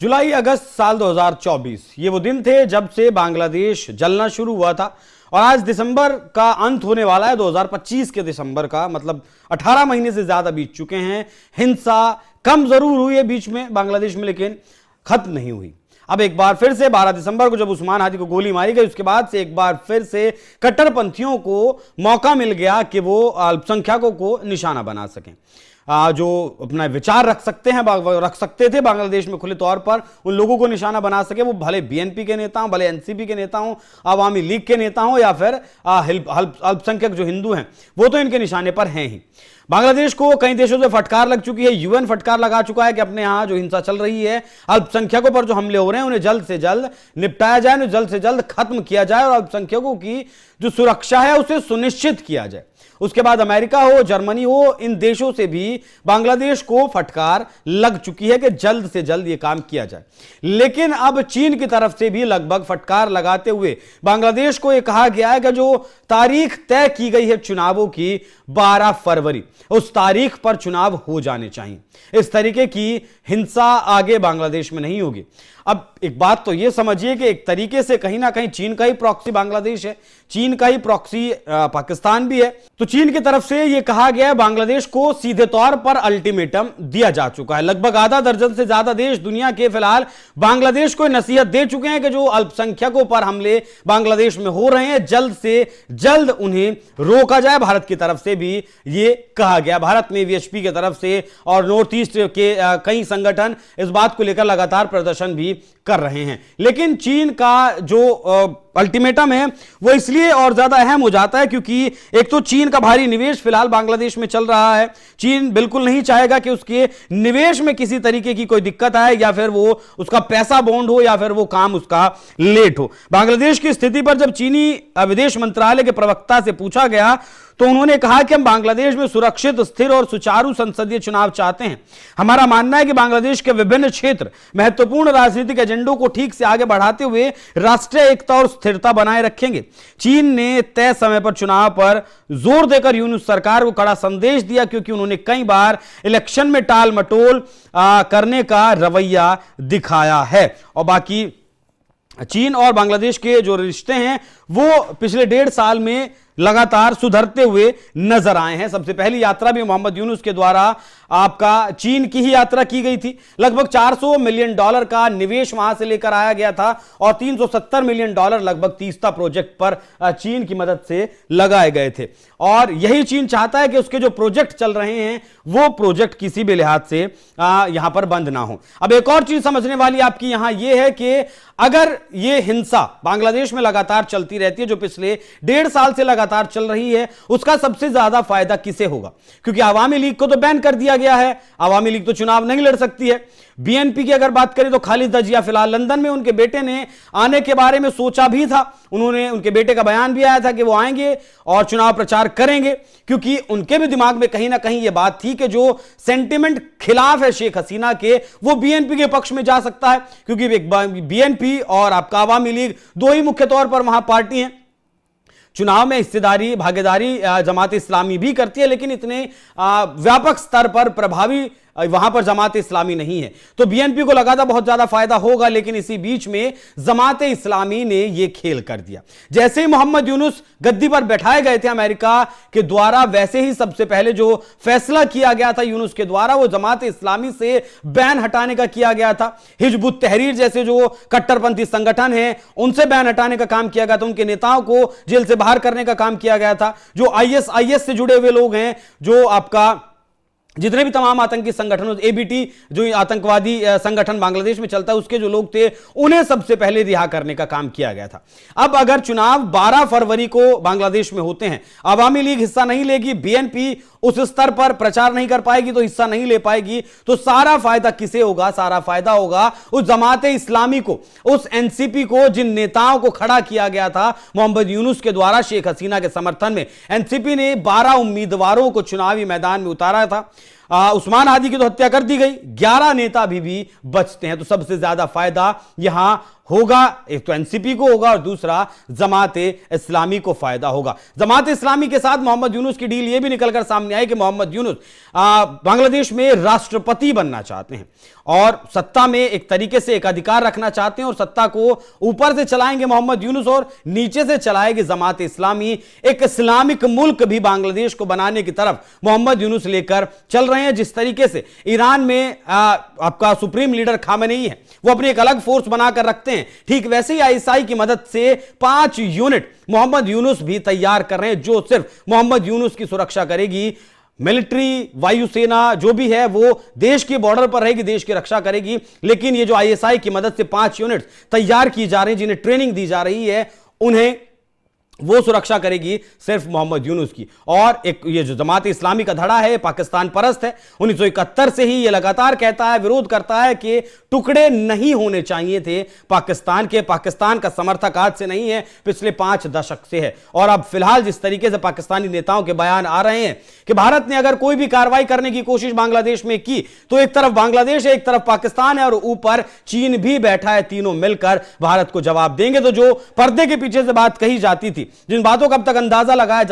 जुलाई अगस्त साल 2024 ये वो दिन थे जब से बांग्लादेश जलना शुरू हुआ था और आज दिसंबर का अंत होने वाला है। 2025 के दिसंबर का मतलब 18 महीने से ज्यादा बीत चुके हैं। हिंसा कम जरूर हुई है बीच में बांग्लादेश में, लेकिन खत्म नहीं हुई। अब एक बार फिर से 12 दिसंबर को जब उस्मान हादी को गोली मारी गई, उसके बाद से एक बार फिर से कट्टरपंथियों को मौका मिल गया कि वो अल्पसंख्यकों को निशाना बना सकें। जो अपना विचार रख सकते थे बांग्लादेश में खुले तौर पर, उन लोगों को निशाना बना सके। वो भले बीएनपी के नेता हों, भले एनसीपी के नेता हों, अवामी लीग के नेता हों या फिर अल्पसंख्यक जो हिंदू हैं, वो तो इनके निशाने पर हैं ही। बांग्लादेश को कई देशों से फटकार लग चुकी है। यूएन फटकार लगा चुका है कि अपने यहां जो हिंसा चल रही है, अल्पसंख्यकों पर जो हमले हो रहे हैं, उन्हें जल्द से जल्द निपटाया जाए, उन्हें जल्द से जल्द खत्म किया जाए और अल्पसंख्यकों की जो सुरक्षा है उसे सुनिश्चित किया जाए। उसके बाद अमेरिका हो, जर्मनी हो, इन देशों से भी बांग्लादेश को फटकार लग चुकी है कि जल्द से जल्द यह काम किया जाए। लेकिन अब चीन की तरफ से भी लगभग फटकार लगाते हुए बांग्लादेश को यह कहा गया है कि जो तारीख तय की गई है चुनावों की 12 फरवरी, उस तारीख पर चुनाव हो जाने चाहिए। इस तरीके की हिंसा आगे बांग्लादेश में नहीं होगी। अब एक बात तो यह समझिए कि एक तरीके से कहीं ना कहीं चीन का ही प्रॉक्सी बांग्लादेश है, चीन का ही प्रॉक्सी पाकिस्तान भी है। तो चीन की तरफ से यह कहा गया है, बांग्लादेश को सीधे तौर पर अल्टीमेटम दिया जा चुका है। लगभग आधा दर्जन से ज्यादा देश दुनिया के फिलहाल बांग्लादेश को नसीहत दे चुके हैं कि जो अल्पसंख्यकों पर हमले बांग्लादेश में हो रहे हैं, जल्द से जल्द उन्हें रोका जाए। भारत की तरफ से भी यह कहा गया। भारत में वीएचपी की तरफ से और नॉर्थ ईस्ट के कई संगठन इस बात को लेकर लगातार प्रदर्शन भी कर रहे हैं। लेकिन चीन का जो अल्टीमेटम है वो इसलिए और ज्यादा अहम हो जाता है क्योंकि एक तो चीन का भारी निवेश फिलहाल बांग्लादेश में चल रहा है। चीन बिल्कुल नहीं चाहेगा कि उसके निवेश में किसी तरीके की कोई दिक्कत आए या फिर वो उसका पैसा बॉन्ड हो या फिर वो काम उसका लेट हो। बांग्लादेश की स्थिति पर जब चीनी विदेश मंत्रालय के प्रवक्ता से पूछा गया तो उन्होंने कहा कि हम बांग्लादेश में सुरक्षित, स्थिर और सुचारू संसदीय चुनाव चाहते हैं। हमारा मानना है कि बांग्लादेश के विभिन्न क्षेत्र महत्वपूर्ण राजनीतिक एजेंडों को ठीक से आगे बढ़ाते हुए राष्ट्रीय एकता और स्थिरता बनाए रखेंगे। चीन ने तय समय पर चुनाव पर जोर देकर यूनुस सरकार को कड़ा संदेश दिया क्योंकि उन्होंने कई बार इलेक्शन में टाल मटोल करने का रवैया दिखाया है। और बाकी चीन और बांग्लादेश के जो रिश्ते हैं वो पिछले 1.5 साल में लगातार सुधरते हुए नजर आए हैं। सबसे पहली यात्रा भी मोहम्मद यूनुस के द्वारा आपका चीन की ही यात्रा की गई थी। लगभग $400 मिलियन का निवेश वहां से लेकर आया गया था और $370 मिलियन लगभग तीस्ता प्रोजेक्ट पर चीन की मदद से लगाए गए थे। और यही चीन चाहता है कि उसके जो प्रोजेक्ट चल रहे हैं वो प्रोजेक्ट किसी भी लिहाज से यहां पर बंद ना हो। अब एक और चीज समझने वाली आपकी यहां यह है कि अगर यह हिंसा बांग्लादेश में लगातार चलती रहती है, जो पिछले 1.5 साल से लगातार चल रही है, उसका सबसे ज्यादा फायदा किसे होगा? क्योंकि आवामी लीग को तो बैन कर दिया गया है, आवामी लीग तो चुनाव नहीं लड़ सकती है। बीएनपी की अगर बात करें तो खालिद दजिया फिलहाल लंदन में, उनके बेटे ने आने के बारे में सोचा भी था। उनके बेटे का बयान भी आया था कि वो आएंगे और चुनाव प्रचार करेंगे क्योंकि उनके भी दिमाग में कहीं ना कहीं यह बात थी कि जो सेंटिमेंट खिलाफ है शेख हसीना के, वो बीएनपी के पक्ष में जा सकता है क्योंकि बीएनपी और आपका आवामी लीग दो ही मुख्य तौर पर वहां पार्टी हैं। चुनाव में हिस्सेदारी, भागीदारी जमात इस्लामी भी करती है, लेकिन इतने व्यापक स्तर पर प्रभावी वहां पर जमात इस्लामी नहीं है। तो बीएनपी को लगा था बहुत ज्यादा फायदा होगा, लेकिन इसी बीच में जमात इस्लामी ने यह खेल कर दिया। जैसे ही मोहम्मद यूनुस गद्दी पर बैठाए गए थे अमेरिका के द्वारा, वैसे ही सबसे पहले जो फैसला किया गया था यूनुस के द्वारा वो जमात इस्लामी से बैन हटाने का किया गया था। हिजबुत तहरीर जैसे जो कट्टरपंथी संगठन है उनसे बैन हटाने का काम किया गया था। उनके नेताओं को जेल से बाहर करने का काम किया गया था। जो आईएस से जुड़े हुए लोग हैं, जो आपका जितने भी तमाम आतंकी संगठनों, एबीटी जो आतंकवादी संगठन बांग्लादेश में चलता है, उसके जो लोग थे उन्हें सबसे पहले रिहा करने का काम किया गया था। अब अगर चुनाव 12 फरवरी को बांग्लादेश में होते हैं, आवामी लीग हिस्सा नहीं लेगी, बीएनपी उस स्तर पर प्रचार नहीं कर पाएगी, तो हिस्सा नहीं ले पाएगी, तो सारा फायदा किसे होगा? सारा फायदा होगा उस जमात इस्लामी को, उस एनसीपी को, जिन नेताओं को खड़ा किया गया था मोहम्मद यूनुस के द्वारा शेख हसीना के समर्थन में। एनसीपी ने 12 उम्मीदवारों को चुनावी मैदान में उतारा था। उस्मान हादी की तो हत्या कर दी गई, 11 नेता भी बचते हैं। तो सबसे ज्यादा फायदा यहां होगा, एक तो एनसीपी को होगा और दूसरा जमाते इस्लामी को फायदा होगा। जमाते इस्लामी के साथ मोहम्मद यूनुस की डील यह भी निकलकर सामने आई कि मोहम्मद यूनुस बांग्लादेश में राष्ट्रपति बनना चाहते हैं और सत्ता में एक तरीके से एक अधिकार रखना चाहते हैं और सत्ता को ऊपर से चलाएंगे मोहम्मद यूनुस और नीचे से चलाएगी जमाते इस्लामी। एक इस्लामिक मुल्क भी बांग्लादेश को बनाने की तरफ मोहम्मद यूनुस लेकर चल रहे हैं। जिस तरीके से ईरान में आपका सुप्रीम लीडर खामेनेई है, वो अपनी एक अलग फोर्स बनाकर रखते हैं, ठीक वैसे ही आईएसआई की मदद से 5 यूनिट मोहम्मद यूनुस भी तैयार कर रहे हैं, जो सिर्फ मोहम्मद यूनुस की सुरक्षा करेगी। मिलिट्री, वायुसेना जो भी है वो देश के बॉर्डर पर रहेगी, देश की रक्षा करेगी। लेकिन ये जो आईएसआई की मदद से 5 यूनिट तैयार की जा रही हैं, जिन्हें ट्रेनिंग दी जा रही है, उन्हें वो सुरक्षा करेगी सिर्फ मोहम्मद यूनुस की। और एक ये जो जमात इस्लामी का धड़ा है, पाकिस्तान परस्त है। 1971 से ही ये लगातार कहता है, विरोध करता है कि टुकड़े नहीं होने चाहिए थे पाकिस्तान के। पाकिस्तान का समर्थक आज से नहीं है, पिछले 5 दशक से है। और अब फिलहाल जिस तरीके से पाकिस्तानी नेताओं के बयान आ रहे हैं कि भारत ने अगर कोई भी कार्रवाई करने की कोशिश बांग्लादेश में की तो एक तरफ बांग्लादेश है, एक तरफ पाकिस्तान है और ऊपर चीन भी बैठा है, तीनों मिलकर भारत को जवाब देंगे। तो जो पर्दे के पीछे से बात कही जाती थी, जिन बातों का अब तक अंदाजा लगाया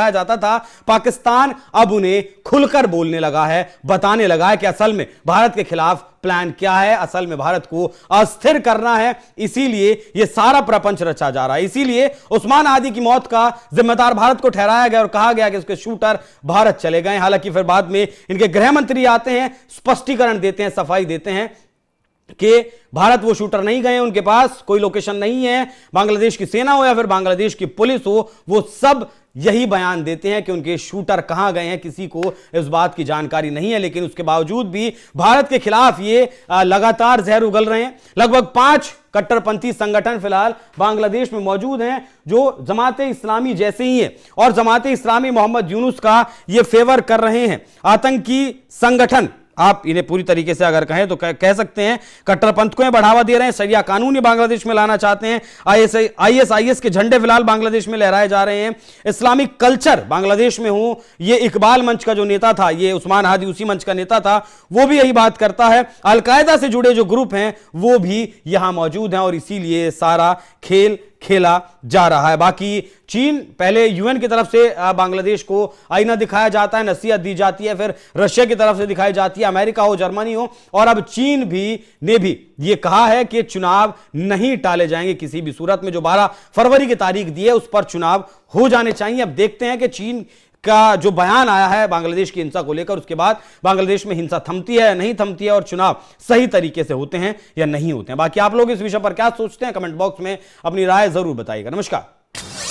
जाता था, पाकिस्तान अब उन्हें खुलकर बोलने लगा है, बताने लगा है कि असल में भारत के खिलाफ प्लान क्या है, असल में भारत को अस्थिर करना है। इसीलिए यह सारा प्रपंच रचा जा रहा है। इसीलिए उस्मान हादी की मौत का जिम्मेदार भारत को ठहराया गया और कहा गया कि उसके शूटर भारत चले गए। हालांकि फिर बाद में इनके गृह मंत्री आते हैं, स्पष्टीकरण देते हैं, सफाई देते हैं कि भारत वो शूटर नहीं गए, उनके पास कोई लोकेशन नहीं है। बांग्लादेश की सेना हो या फिर बांग्लादेश की पुलिस हो, वो सब यही बयान देते हैं कि उनके शूटर कहां गए हैं, किसी को इस बात की जानकारी नहीं है। लेकिन उसके बावजूद भी भारत के खिलाफ ये लगातार जहर उगल रहे हैं। लगभग 5 कट्टरपंथी संगठन फिलहाल बांग्लादेश में मौजूद हैं जो जमाते इस्लामी जैसे ही हैं और जमाते इस्लामी मोहम्मद यूनुस का ये फेवर कर रहे हैं। आतंकी संगठन आप इन्हें पूरी तरीके से अगर कहें तो कह सकते हैं कट्टरपंथ को बढ़ावा दे रहे हैं, शरिया कानून बांग्लादेश में लाना चाहते हैं। आईएसआईएस के झंडे फिलहाल बांग्लादेश में लहराए जा रहे हैं। इस्लामिक कल्चर बांग्लादेश में हो, ये इकबाल मंच का जो नेता था, ये उस्मान हादी उसी मंच का नेता था, वो भी यही बात करता है। अलकायदा से जुड़े जो ग्रुप हैं वो भी यहां मौजूद हैं और इसीलिए सारा खेल खेला जा रहा है। बाकी चीन, पहले यूएन की तरफ से बांग्लादेश को आईना दिखाया जाता है, नसीहत दी जाती है, फिर रशिया की तरफ से दिखाई जाती है, अमेरिका हो, जर्मनी हो, और अब चीन ने भी ये कहा है कि चुनाव नहीं टाले जाएंगे किसी भी सूरत में। जो 12 फरवरी की तारीख दी है उस पर चुनाव हो जाने चाहिए। अब देखते हैं कि चीन का जो बयान आया है बांग्लादेश की हिंसा को लेकर, उसके बाद बांग्लादेश में हिंसा थमती है या नहीं थमती है और चुनाव सही तरीके से होते हैं या नहीं होते हैं। बाकी आप लोग इस विषय पर क्या सोचते हैं, कमेंट बॉक्स में अपनी राय जरूर बताइएगा। नमस्कार।